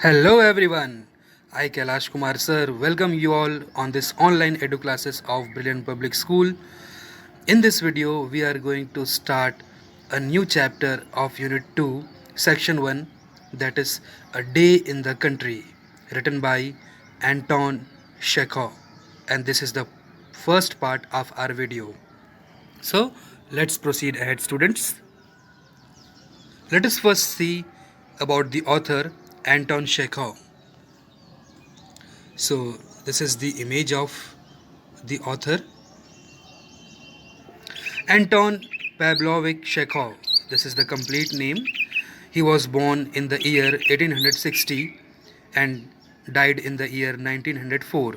Hello everyone. I Kailash Kumar sir welcome you all on this online edu classes of Brilliant Public School. In this video we are going to start a new chapter of Unit 2 Section 1, that is A Day in the Country, written by Anton, Shekhaw, and this is the first part of our video. So let's proceed ahead, students. Let us first see about the author Anton Chekhov. So this is the image of the author Anton Pavlovic Chekhov. This is the complete name. He was born in the year 1860 and died in the year 1904.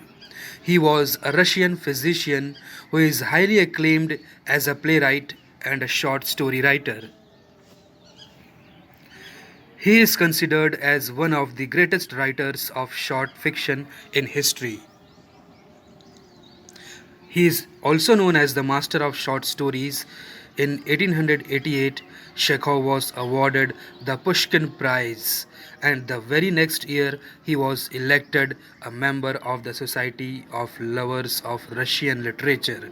He was a Russian physician who is highly acclaimed as a playwright and a short story writer. He is considered as one of the greatest writers of short fiction in history. He is also known as the master of short stories. In 1888, Shekhaw was awarded the Pushkin Prize, and the very next year he was elected a member of the Society of Lovers of Russian Literature.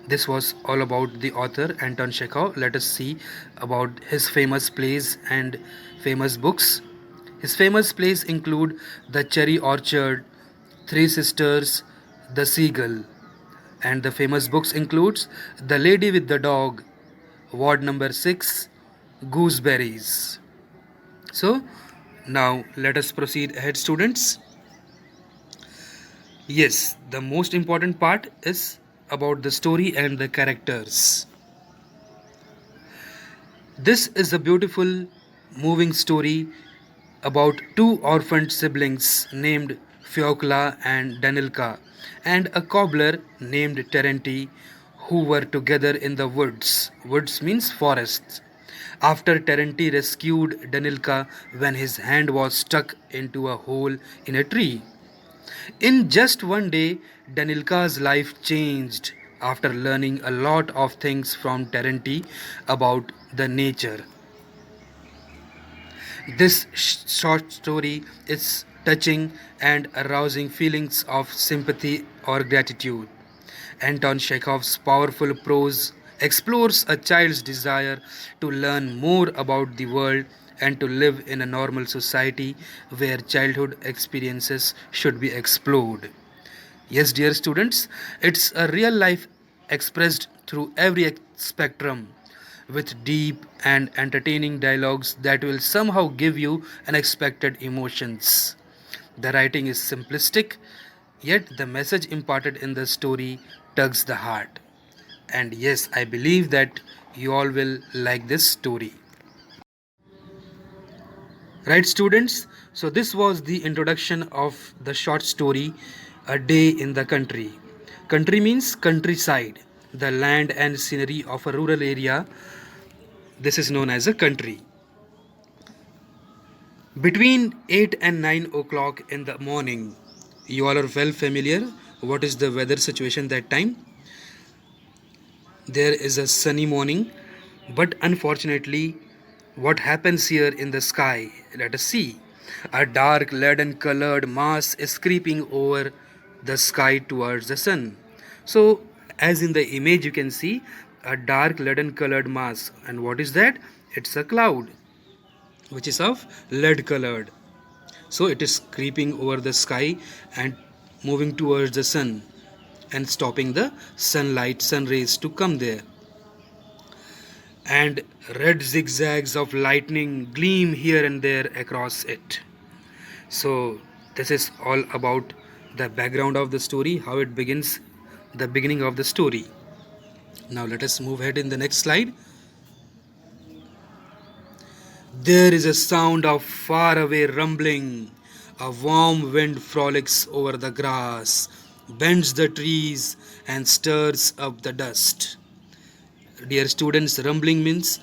This was all about the author Anton Chekhov. Let us see about his famous plays and famous books. His famous plays include The Cherry Orchard, Three Sisters, The Seagull, and the famous books includes The Lady with the Dog, Ward Number 6, Gooseberries. So now let us proceed ahead, students. Yes, the most important part is about the story and the characters. This is a beautiful, moving story about two orphaned siblings named Fyokla and Danilka and a cobbler named Terenti who were together in the woods. Woods means forests. After Terenti rescued Danilka when his hand was stuck into a hole in a tree. In just one day, Danilka's life changed after learning a lot of things from Terenti about the nature. This short story is touching and arousing feelings of sympathy or gratitude. Anton Chekhov's powerful prose explores a child's desire to learn more about the world and to live in a normal society where childhood experiences should be explored. Yes, dear students, it's a real life expressed through every spectrum with deep and entertaining dialogues that will somehow give you unexpected emotions. The writing is simplistic, yet the message imparted in the story tugs the heart. And yes, I believe that you all will like this story. Right, students? So, this was the introduction of the short story A Day in the Country. Country means countryside, the land and scenery of a rural area. This is known as a country. Between 8 and 9 o'clock in the morning, you all are well familiar what is the weather situation that time. There is a sunny morning, but unfortunately, what happens here in the sky? Let us see. A dark leaden colored mass is creeping over the sky towards the sun. So, as in the image, you can see a dark leaden colored mass. And what is that? It's a cloud which is of lead colored. So, it is creeping over the sky and moving towards the sun and stopping the sunlight, sun rays to come there. And red zigzags of lightning gleam here and there across it. So, this is all about the background of the story, how it begins, the beginning of the story. Now, let us move ahead in the next slide. There is a sound of faraway rumbling. A warm wind frolics over the grass, bends the trees, and stirs up the dust. Dear students, rumbling means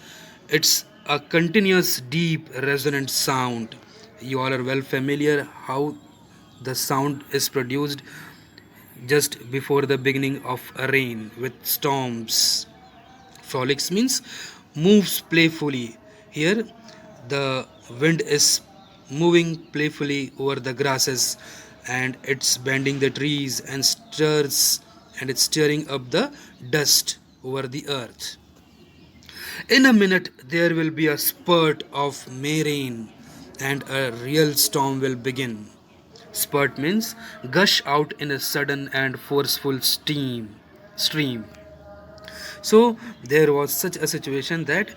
it's a continuous, deep, resonant sound. You all are well familiar how the sound is produced just before the beginning of a rain with storms. Frolics means moves playfully. Here, the wind is moving playfully over the grasses, and it's bending the trees and it's stirring up the dust over the earth. In a minute, there will be a spurt of May rain and a real storm will begin. Spurt means gush out in a sudden and forceful stream. So there was such a situation that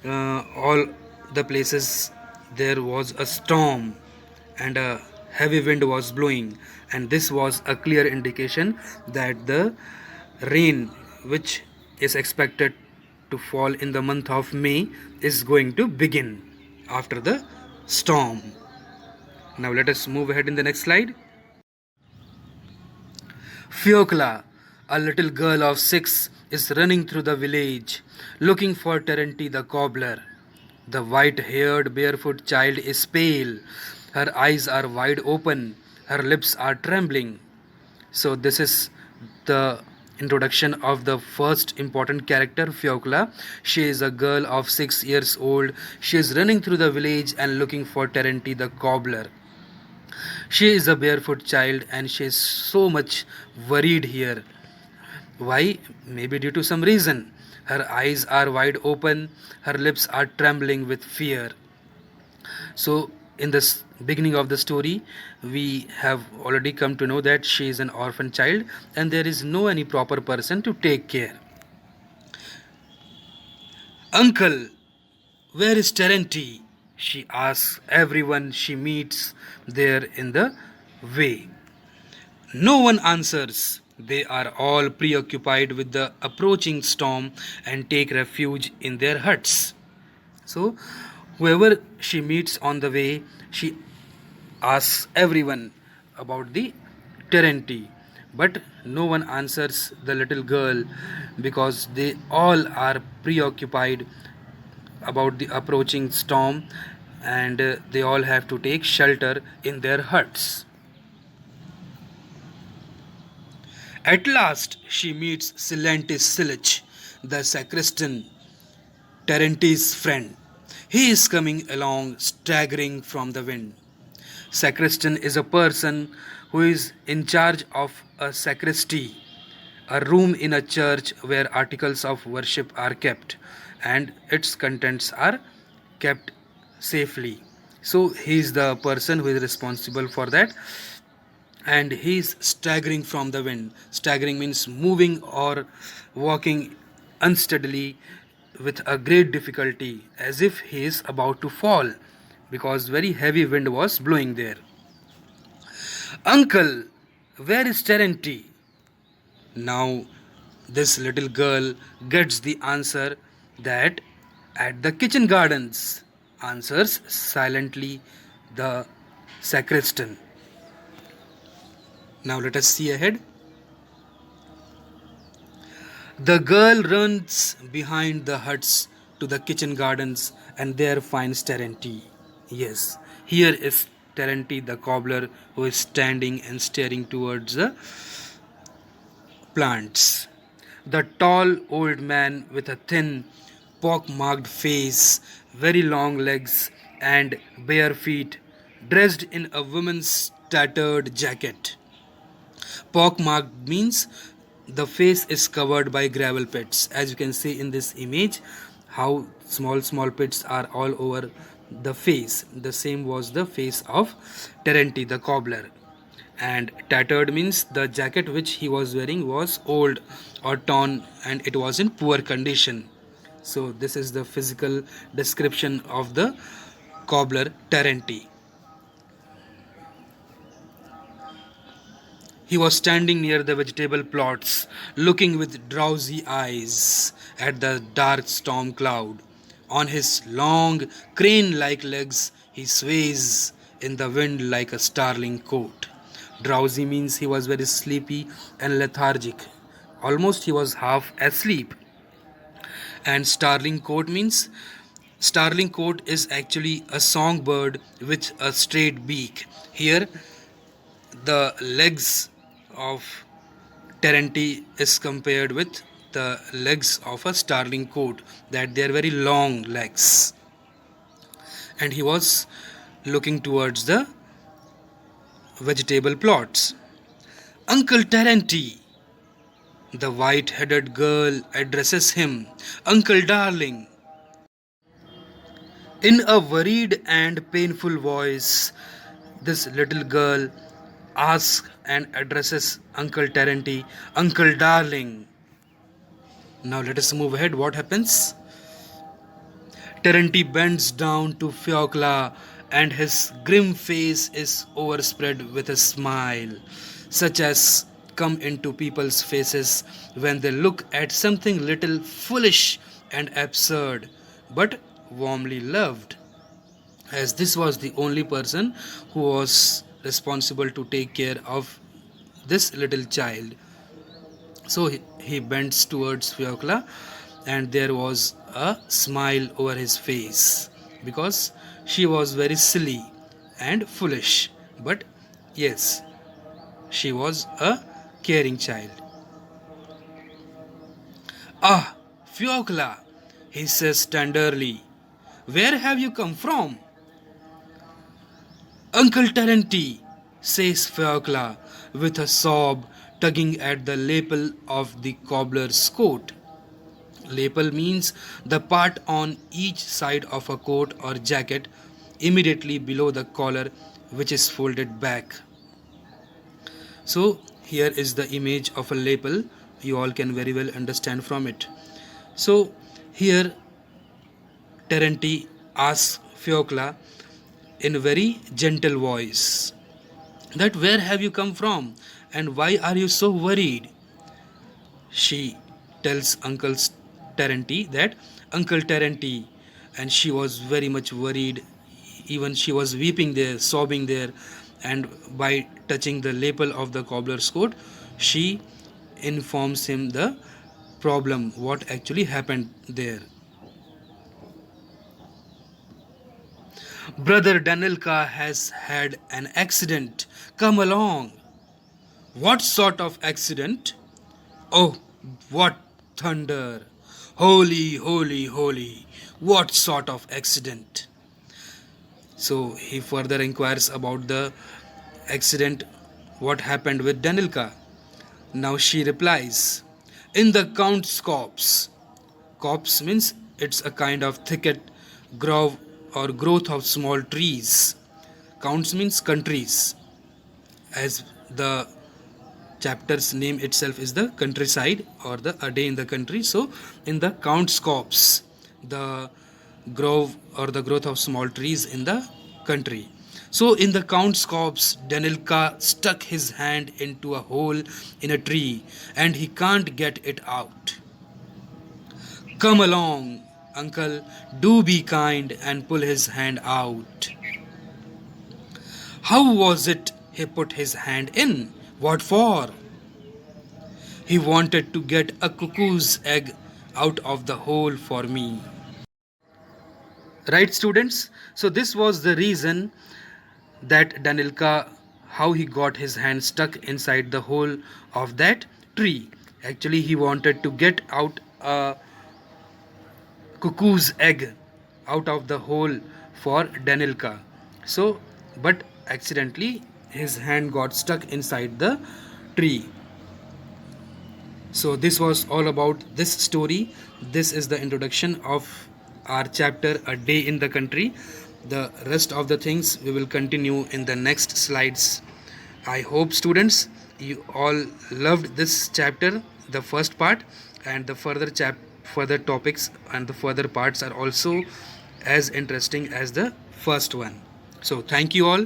all the places there was a storm and a heavy wind was blowing, and this was a clear indication that the rain which is expected to fall in the month of May is going to begin after the storm. Now let us move ahead in the next slide. Fiocla, a little girl of 6, is running through the village looking for Terenti the cobbler. The white haired barefoot child is pale. Her eyes are wide open. Her lips are trembling. So, this is the introduction of the first important character, Fiocla. She is a girl of 6 years old. She is running through the village and looking for Terenti the cobbler. She is a barefoot child and she is so much worried here. Why? Maybe due to some reason. Her eyes are wide open, her lips are trembling with fear. So, in the beginning of the story, we have already come to know that she is an orphan child and there is no any proper person to take care. Uncle, where is Terenti? She asks everyone she meets there in the way. No one answers. They are all preoccupied with the approaching storm and take refuge in their huts. So, whoever she meets on the way, she asks everyone about the Terenti. But no one answers the little girl because they all are preoccupied about the approaching storm and they all have to take shelter in their huts. At last she meets Silentis Silich, the sacristan, Terenti's friend. He is coming along staggering from the wind. Sacristan is a person who is in charge of a sacristy, a room in a church where articles of worship are kept and its contents are kept safely. So he is the person who is responsible for that, and he is staggering from the wind. Staggering means moving or walking unsteadily with a great difficulty as if he is about to fall because very heavy wind was blowing there. Uncle, where is Terenti? Now this little girl gets the answer that at the kitchen gardens, answers silently the sacristan. Now let us see ahead. The girl runs behind the huts to the kitchen gardens and there finds Terenti. Yes, here is Terenti the cobbler who is standing and staring towards the plants. The tall old man with a thin, pock-marked face, very long legs, and bare feet, dressed in a woman's tattered jacket. Pock-marked means the face is covered by gravel pits. As you can see in this image, how small pits are all over the face. The same was the face of Terenti the cobbler. And tattered means the jacket which he was wearing was old or torn and it was in poor condition. So this is the physical description of the cobbler Terenti. He was standing near the vegetable plots, looking with drowsy eyes at the dark storm cloud. On his long, crane-like legs, he sways in the wind like a starling coat. Drowsy means he was very sleepy and lethargic. Almost he was half asleep. And starling coat means starling coat is actually a songbird with a straight beak. Here, the legs of Terenti is compared with the legs of a starling coat, that they are very long legs. And he was looking towards the vegetable plots. Uncle Terenti, the white-headed girl addresses him, Uncle Darling. In a worried and painful voice, this little girl asks and addresses Uncle Terenti, Uncle Darling. Now let us move ahead. What happens? Terenti bends down to Fiocla and his grim face is overspread with a smile, such as come into people's faces when they look at something little foolish and absurd, but warmly loved, as this was the only person who was responsible to take care of this little child. So he bends towards Fiocla, and there was a smile over his face because she was very silly and foolish. But yes, she was a caring child. Ah, Fiocla, he says tenderly, where have you come from? Uncle Terenti, says Fiocla with a sob, tugging at the lapel of the cobbler's coat. Lapel means the part on each side of a coat or jacket immediately below the collar, which is folded back. So here is the image of a lapel. You all can very well understand from it. So here Terenti asks Fiocla in a very gentle voice that where have you come from and why are you so worried? She tells Uncle Terenti that Uncle Terenti, and she was very much worried. Even she was weeping there, sobbing there, and by touching the lapel of the cobbler's coat, she informs him the problem, what actually happened there. Brother Danilka has had an accident. Come along. What sort of accident? Oh, what thunder! Holy, holy, holy! What sort of accident? So he further inquires about the accident, what happened with Danilka. Now she replies, in the Count's copse. Copse means it's a kind of thicket, grove, or growth of small trees. Counts means countries, as the chapter's name itself is the countryside or the a day in the country. So in the Count's copse, the grove or the growth of small trees in the country. So in the Count's copse, Danilka stuck his hand into a hole in a tree and he can't get it out. Come along, uncle, do be kind and pull his hand out. How was it he put his hand in? What for? He wanted to get a cuckoo's egg out of the hole for me. Right, students? So this was the reason that Danilka, how he got his hand stuck inside the hole of that tree. Actually, he wanted to get out a cuckoo's egg out of the hole for Danilka. So, but accidentally his hand got stuck inside the tree. So this was all about this story. This is the introduction of our chapter, A Day in the Country. The rest of the things we will continue in the next slides. I hope students you all loved this chapter, the first part, and the further topics and the further parts are also as interesting as the first one. So thank you all,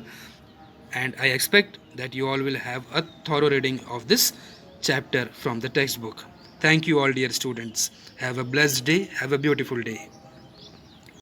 and I expect that you all will have a thorough reading of this chapter from the textbook. Thank you all, dear students. Have a blessed day. Have a beautiful day.